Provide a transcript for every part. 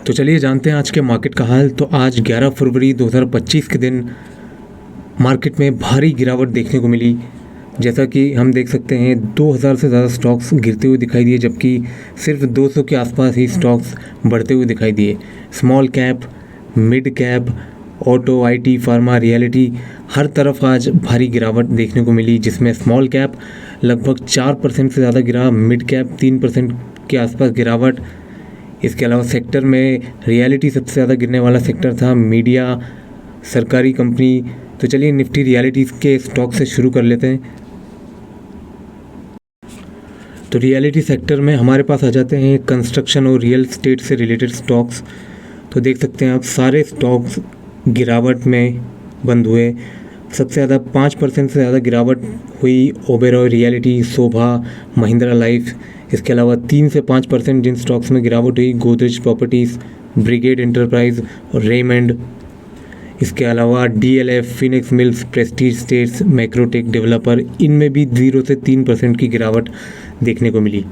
तो चलिए जानते हैं आज के मार्केट का हाल। तो आज 11 फरवरी 2025 के दिन मार्केट में भारी गिरावट देखने को मिली। जैसा कि हम देख सकते हैं 2000 से ज़्यादा स्टॉक्स गिरते हुए दिखाई दिए, जबकि सिर्फ 200 के आसपास ही स्टॉक्स बढ़ते हुए दिखाई दिए। Small cap, mid cap, auto, IT, pharma, reality, हर तरफ आज भारी गिरावट देखने को मिली, जिसमें स्मॉल कैप लगभग 4% से ज़्यादा गिरा, मिड कैप 3% के आसपास गिरावट। इसके अलावा सेक्टर में रियलिटी सबसे ज़्यादा गिरने वाला सेक्टर था, मीडिया, सरकारी कंपनी। तो चलिए निफ्टी रियलिटीज़ के स्टॉक से शुरू कर लेते हैं। तो रियलिटी सेक्टर में हमारे पास आ जाते हैं कंस्ट्रक्शन और रियल एस्टेट से रिलेटेड स्टॉक्स। तो देख सकते हैं आप सारे स्टॉक्स गिरावट में बंद हुए। सबसे ज़्यादा 5% से ज़्यादा गिरावट हुई ओबेरॉय रियलिटी, शोभा, महिंद्रा लाइफ। इसके अलावा 3 से 5% जिन स्टॉक्स में गिरावट हुई, गोदरेज प्रॉपर्टीज़, ब्रिगेड एंटरप्राइज और रेमंड। इसके अलावा DLF, Phoenix mills, Prestige Estates, Macrotech developer, इनमें भी 0 से 3% की गिरावट देखने को मिली।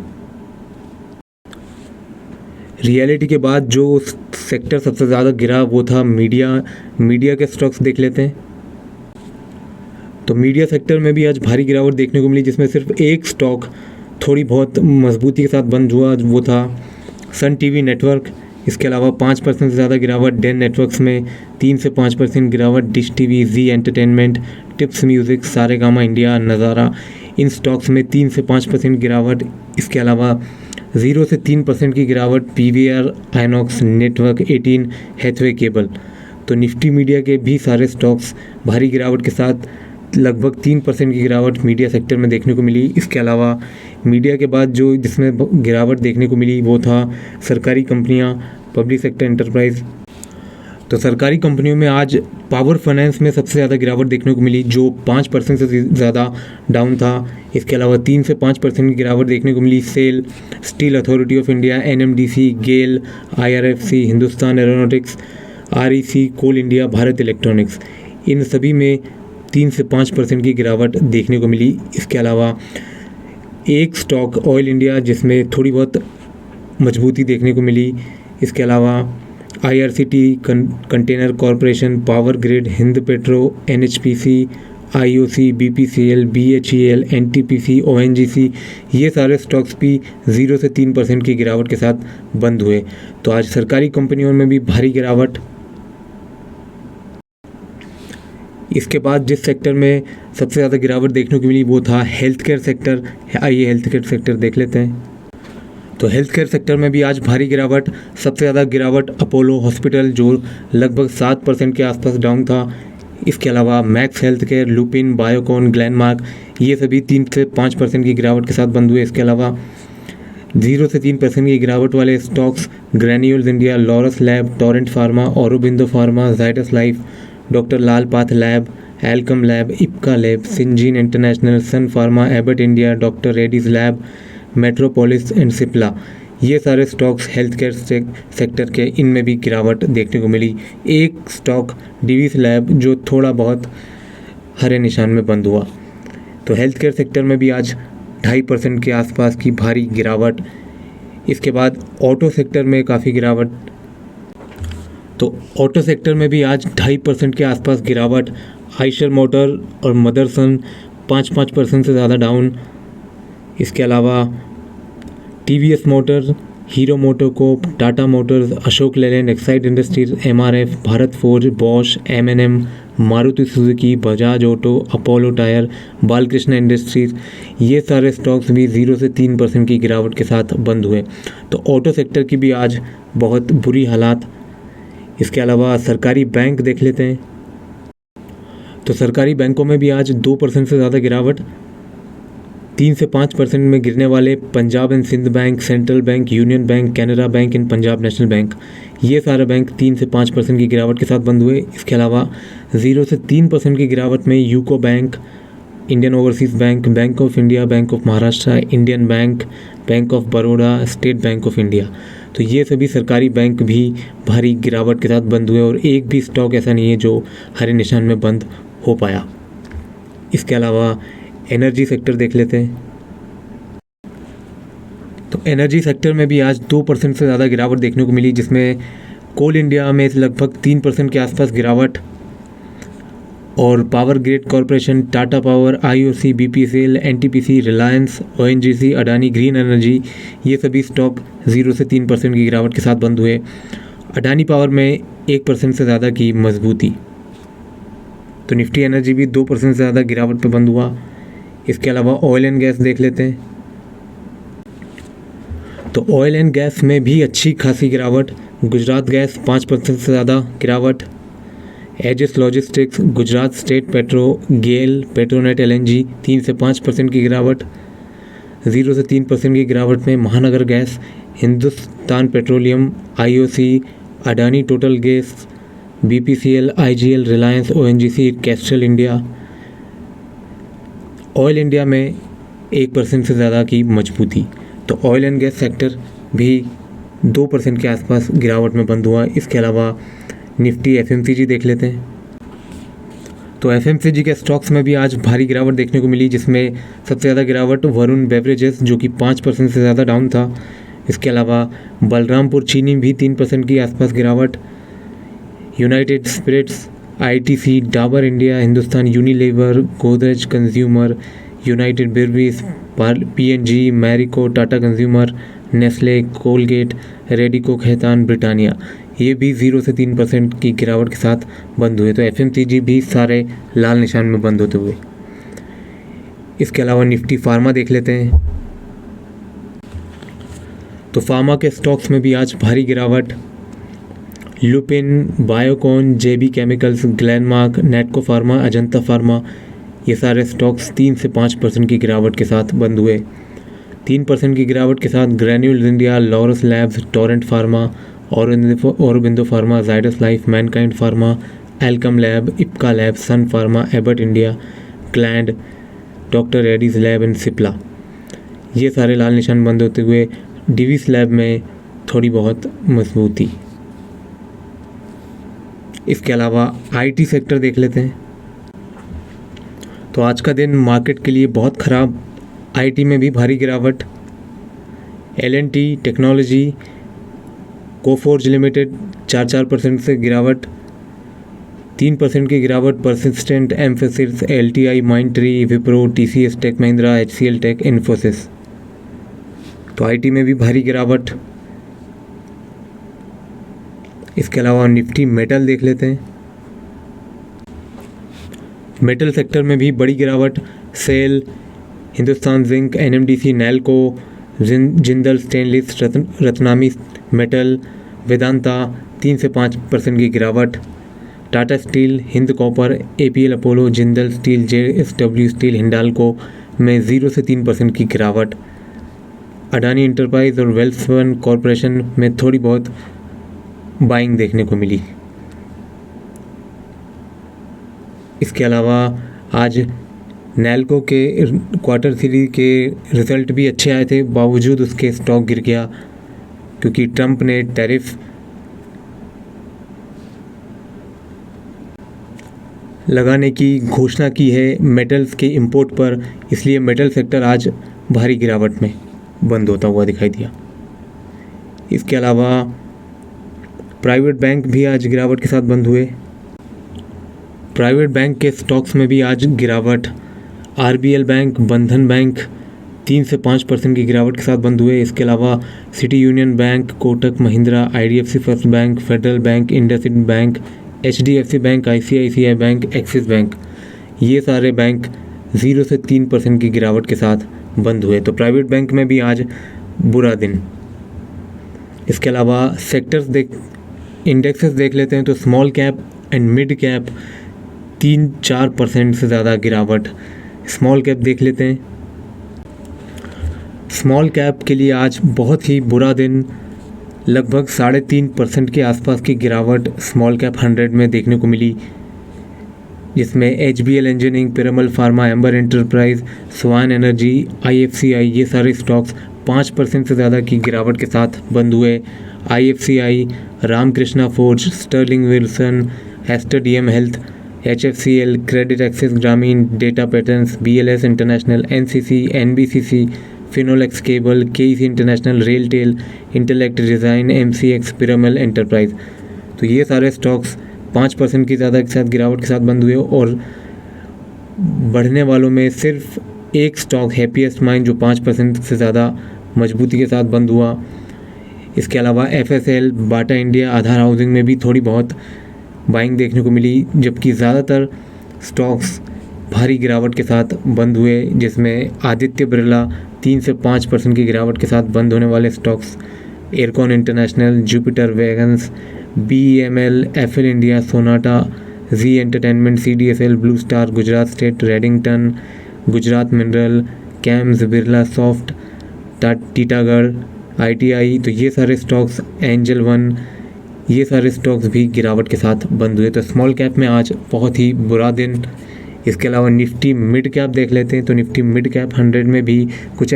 रियलिटी के बाद जो सेक्टर सबसे ज़्यादा गिरा वो था मीडिया के स्टॉक्स देख लेते हैं। तो मीडिया सेक्टर में भी आज भारी गिरावट देखने को मिली, जिसमें सिर्फ एक स्टॉक थोड़ी बहुत मजबूती के साथ बंद हुआ, वो था सन टीवी नेटवर्क। इसके अलावा 5% से ज़्यादा गिरावट डेन नेटवर्क्स में, 3 से 5% गिरावट Dish TV, Zee Entertainment, Tips Music, Saregama India, Nazara, इन स्टॉक्स में 3 से 5% गिरावट। इसके अलावा 0 से 3% की गिरावट PVR, INOX, network 18, Hathway cable. तो निफ्टी मीडिया के भी सारे स्टॉक्स भारी गिरावट के साथ लगभग 3% की गिरावट मीडिया सेक्टर में देखने को मिली। इसके अलावा मीडिया के बाद जो जिसमें गिरावट देखने को मिली वो था सरकारी कंपनियां, पब्लिक सेक्टर एंटरप्राइज। तो सरकारी कंपनियों में आज पावर फाइनेंस में सबसे ज़्यादा गिरावट देखने को मिली, जो 5% से ज़्यादा डाउन था। इसके अलावा 3 से 5% की गिरावट देखने को मिली SAIL, Steel Authority of India, NMDC, GAIL, IRFC, Hindustan Aeronautics, REC, Coal India, Bharat Electronics, इन सभी में 3 से 5% की गिरावट देखने को मिली। इसके अलावा एक स्टॉक ऑयल इंडिया जिसमें थोड़ी बहुत मजबूती देखने को मिली। इसके अलावा IRCT, container corporation, power grid, Hind petro, NHPC, IOC, BPCL, BHEL, NTPC, ONGC, ये सारे स्टॉक्स भी 0 से 3% की गिरावट के साथ बंद हुए। तो आज सरकारी कंपनियों में भी भारी गिरावट। इसके बाद जिस सेक्टर में सबसे ज़्यादा गिरावट देखने को मिली वो था हेल्थ केयर सेक्टर। आइए हेल्थ केयर सेक्टर देख लेते हैं। तो हेल्थ केयर सेक्टर में भी आज भारी गिरावट। सबसे ज़्यादा गिरावट अपोलो हॉस्पिटल, जो लगभग 7% के आसपास डाउन था। इसके अलावा max Healthcare, Lupin, Biocon, Glenmark, ये सभी 3 से 5% की गिरावट के साथ बंद हुए। इसके अलावा 0 से 3% की गिरावट वाले stocks Granules India, Laurus lab, Torrent pharma, Aurobindo pharma, Zydus life, doctor Lal path lab, Alkem lab, Ipca lab, Syngene international, Sun pharma, Abbott India, doctor Reddy's lab, Metropolis and Cipla, ये सारे स्टॉक्स हेल्थ केयर सेक्टर के, इनमें भी गिरावट देखने को मिली। एक stock Divi's lab जो थोड़ा बहुत हरे निशान में बंद हुआ। तो हेल्थ केयर सेक्टर में भी आज 2.5% के आसपास की भारी गिरावट। इसके बाद ऑटो सेक्टर में काफ़ी गिरावट। तो ऑटो सेक्टर में भी आज 2.5% के आसपास गिरावट। आइशर मोटर और मदरसन 5% से ज़्यादा डाउन। इसके अलावा TVS motor, Hero MotoCorp, Tata motors, Ashok Leyland, Exide industries, MRF, Bharat Forge, Bosch, एमएनएम, Maruti Suzuki, Bajaj auto, Apollo tyre, Balkrishna industries, ये सारे स्टॉक्स भी 0 से 3% की गिरावट के साथ बंद हुए। तो ऑटो सेक्टर की भी आज बहुत बुरी हालात। इसके अलावा सरकारी बैंक देख लेते हैं। तो सरकारी बैंकों में भी आज 2% से ज़्यादा गिरावट। 3 से 5% में गिरने वाले Punjab and Sind bank, central bank, union bank, Canara bank and Punjab national bank, ये सारे बैंक 3 से 5% की गिरावट के साथ बंद हुए। इसके अलावा 0 से 3% की गिरावट में UCO bank, Indian overseas bank, bank of India, bank of Maharashtra, Indian bank, bank of Baroda, state bank of India, तो ये सभी सरकारी बैंक भी भारी गिरावट के साथ बंद हुए और एक भी स्टॉक ऐसा नहीं है जो हरे निशान में बंद हो पाया। इसके अलावा एनर्जी सेक्टर देख लेते हैं। तो एनर्जी सेक्टर में भी आज 2% से ज़्यादा गिरावट देखने को मिली, जिसमें कोल इंडिया में लगभग 3% के आसपास गिरावट और power grid corporation, Tata power, IOC, BPCL, NTPC, Reliance, ONGC, Adani green energy, ये सभी स्टॉक 0 से 3% की गिरावट के साथ बंद हुए। अडानी पावर में 1% से ज़्यादा की मजबूती। तो निफ्टी एनर्जी भी 2% से ज़्यादा गिरावट पे बंद हुआ। इसके अलावा ऑयल एंड गैस देख लेते हैं। तो ऑयल एंड गैस में भी अच्छी खासी गिरावट। गुजरात गैस 5% से ज़्यादा गिरावट। Aegis Logistics, Gujarat State Petro, GAIL, Petronet LNG 3 से 5% की गिरावट। 0 से 3% की गिरावट में महानगर gas, Hindustan petroleum, IOC, Adani total gas, BPCL, IGL, Reliance, ONGC, Castrol India. Oil India में 1% से ज़्यादा की मजबूती। तो ऑयल एंड गैस सेक्टर भी 2% के आसपास गिरावट में बंद हुआ। इसके अलावा निफ्टी एफएमसीजी देख लेते हैं। तो एफएमसीजी के स्टॉक्स में भी आज भारी गिरावट देखने को मिली, जिसमें सबसे ज़्यादा गिरावट वरुण बेवरेजेस जो कि 5% से ज़्यादा डाउन था। इसके अलावा बलरामपुर चीनी भी 3% की आसपास गिरावट। United Spirits, ITC, Dabur India, Hindustan Unilever, Godrej consumer, United Breweries, P and G, Marico, Tata consumer, Nestle, Colgate, Radico Khaitan, Britannia, ये भी 0 से 3% की गिरावट के साथ बंद हुए। तो एफएमसीजी भी सारे लाल निशान में बंद होते हुए। इसके अलावा निफ्टी फार्मा देख लेते हैं। तो फार्मा के स्टॉक्स में भी आज भारी गिरावट। लुपिन, बायोकॉन, जेबी chemicals, Glenmark, नेटको pharma, Ajanta pharma, ये सारे स्टॉक्स 3 से 5% की गिरावट के साथ बंद हुए। 3% की गिरावट के साथ Granules India, Laurus labs, Torrent pharma, Aurobindo pharma, Zydus life, Mankind pharma, Alkem lab, Ipca lab, Sun pharma, Abbott India, Gland, doctor Reddy's lab and Cipla, ये सारे लाल निशान बंद होते हुए। डिवीस लैब में थोड़ी बहुत मजबूती। इसके अलावा आईटी सेक्टर देख लेते हैं। तो आज का दिन मार्केट के लिए बहुत ख़राब। आईटी में भी भारी गिरावट। एलएनटी टेक्नोलॉजी, कोफोर्ज लिमिटेड 4% से गिरावट। 3% की गिरावट Persistent, Mphasis, LTI, Mindtree, Wipro, TCS, Tech Mahindra, HCL Tech, Infosys. तो आईटी में भी भारी गिरावट। इसके अलावा निफ्टी मेटल देख लेते हैं। मेटल सेक्टर में भी बड़ी गिरावट। SAIL, Hindustan Zinc, NMDC, Nalco, Jindal Stainless, Ratnamani Metal, Vedanta 3 से 5% की गिरावट। Tata Steel, Hind Copper, APL Apollo, Jindal Steel, JSW Steel, Hindalco में 0 से 3% की गिरावट। अडानी इंटरप्राइज और वेल्सपन कॉरपोरेशन में थोड़ी बहुत बाइंग देखने को मिली। इसके अलावा आज नैल्को के Q3 के रिज़ल्ट भी अच्छे आए थे, बावजूद उसके स्टॉक गिर गया क्योंकि ट्रंप ने टैरिफ लगाने की घोषणा की है मेटल्स के इंपोर्ट पर, इसलिए मेटल सेक्टर आज भारी गिरावट में बंद होता हुआ दिखाई दिया। इसके अलावा प्राइवेट बैंक भी आज गिरावट के साथ बंद हुए। प्राइवेट बैंक के स्टॉक्स में भी आज गिरावट। आरबीएल बैंक, बंधन बैंक 3 से 5% की गिरावट के साथ बंद हुए। इसके अलावा city union bank, Kotak Mahindra, IDFC first bank, federal bank, IndusInd bank, HDFC bank, ICICI bank, axis bank, ये सारे बैंक 0 से 3% की गिरावट के साथ बंद हुए। तो प्राइवेट बैंक में भी आज बुरा दिन। इसके अलावा इंडेक्सेस देख लेते हैं। तो small cap and mid cap 3-4% से ज़्यादा गिरावट। स्मॉल कैप देख लेते हैं। स्मॉल कैप के लिए आज बहुत ही बुरा दिन। लगभग 3.5% के आसपास की गिरावट स्मॉल कैप 100 में देखने को मिली, जिसमें HBL Engineering, Piramal Pharma, Amber Enterprise, Swan Energy, IFCI, ये सारे स्टॉक्स 5% से ज़्यादा की गिरावट के साथ बंद हुए। IFCI, Ramkrishna Forge, Sterling Wilson, Aster DM Health, HFCL, Credit Access Grameen, Data Patterns, BLS International, NCC, NBCC, Finolex Cable, KEC International, RailTel, Intellect Design, MCX, Piramal Enterprise. तो ये सारे स्टॉक्स 5% की ज़्यादा के साथ गिरावट के साथ बंद हुए और बढ़ने वालों में सिर्फ एक स्टॉक हैप्पीएस्ट माइंड जो 5% से ज़्यादा मजबूती के साथ बंद हुआ। इसके अलावा FSL, बाटा इंडिया, आधार हाउसिंग में भी थोड़ी बहुत बाइंग देखने को मिली, जबकि ज़्यादातर स्टॉक्स भारी गिरावट के साथ बंद हुए, जिसमें आदित्य बिरला 3 से 5% की गिरावट के साथ बंद होने वाले stocks Aircon International, Jupiter Wagons, BEML, FL India, Sonata, Zee Entertainment, CDSL, Blue Star, Gujarat State, Redington, Gujarat Mineral, CAMS, Birlasoft, Titagarh, ITI। तो ये सारे स्टॉक्स, एंजल वन, ये सारे स्टॉक्स भी गिरावट के साथ बंद हुए। तो स्मॉल कैप में आज बहुत ही बुरा दिन। इसके अलावा निफ्टी मिड कैप देख लेते हैं। तो निफ्टी मिड कैप 100 में भी कुछ,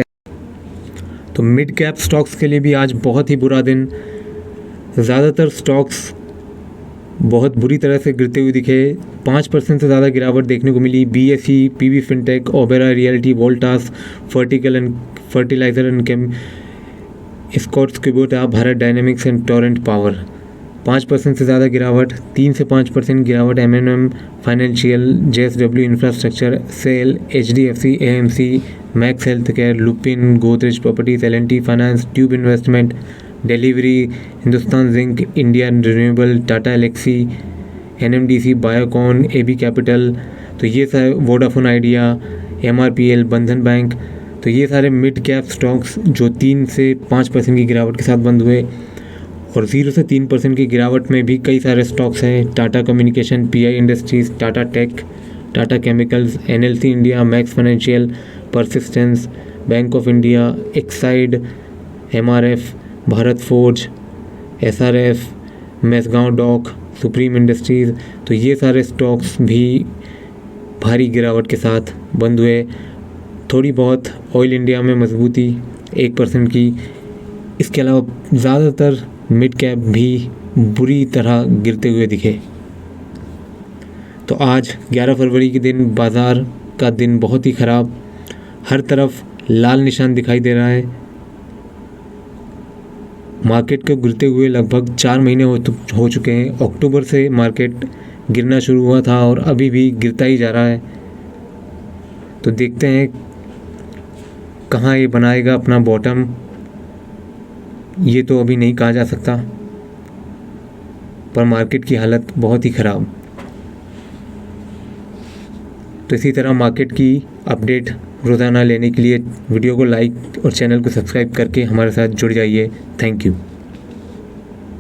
तो मिड कैप स्टॉक्स के लिए भी आज बहुत ही बुरा दिन। ज़्यादातर स्टॉक्स बहुत बुरी तरह से गिरते हुए दिखे। 5% से ज़्यादा गिरावट देखने को मिली। BSE, PB Fintech, Oberoi Realty, Voltas, Fertiliser and Chem, Escorts Kubota, Bharat Dynamics and Torrent Power. 5% से ज़्यादा गिरावट। 3 से 5% गिरावट M&M Financial, JSW Infrastructure, SAIL, HDFC, AMC, Max Healthcare, Lupin, Godrej Properties, L&T Finance, Tube Investment, Delhivery, Hindustan Zinc, Indian Renewable, Tata Elxsi, NMDC, Biocon, AB Capital. तो ये सारे, Vodafone Idea, MRPL, Bandhan Bank. तो ये सारे मिड कैप स्टॉक्स जो 3 से 5% की गिरावट के साथ बंद हुए। और 0 से 3% की गिरावट में भी कई सारे स्टॉक्स हैं। Tata Communication, PI Industries, Tata Tech, Tata Chemicals, NLC India, Max Financial, Persistent, Bank of India, Exide, MRF, Bharat Forge, SRF, Mazagon Dock, Supreme Industries. तो ये सारे स्टॉक्स भी भारी गिरावट के साथ बंद हुए। थोड़ी बहुत ऑयल इंडिया में मजबूती 1% की। इसके अलावा ज़्यादातर मिड कैप भी बुरी तरह गिरते हुए दिखे। तो आज 11 फरवरी के दिन बाज़ार का दिन बहुत ही ख़राब, हर तरफ लाल निशान दिखाई दे रहा है। मार्केट को गिरते हुए लगभग 4 महीने हो चुके हैं। अक्टूबर से मार्केट गिरना शुरू हुआ था और अभी भी गिरता ही जा रहा है। तो देखते हैं कहाँ ये बनाएगा अपना बॉटम, ये तो अभी नहीं कहा जा सकता, पर मार्केट की हालत बहुत ही ख़राब। तो इसी तरह मार्केट की अपडेट रोज़ाना लेने के लिए वीडियो को लाइक और चैनल को सब्सक्राइब करके हमारे साथ जुड़ जाइए। Thank you.